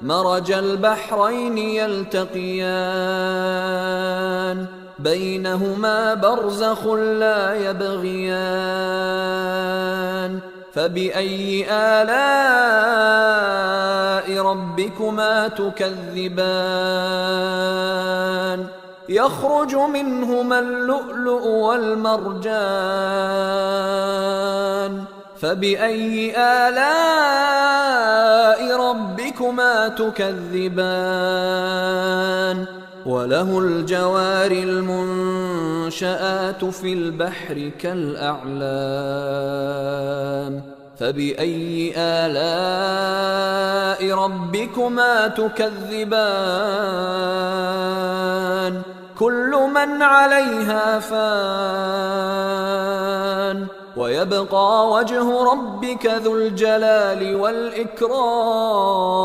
مرج البحرين يلتقيان بينهما برزخ لا يبغيان فبأي آلاء ربكما تكذبان يخرج منهما اللؤلؤ والمرجان فبأي آلاء ربكما تكذبان وله الجوار المنشآت في البحر كالأعلام فبأي آلاء ربكما تكذبان كل من عليها فان ويبقى وجه ربك ذو الجلال والإكرام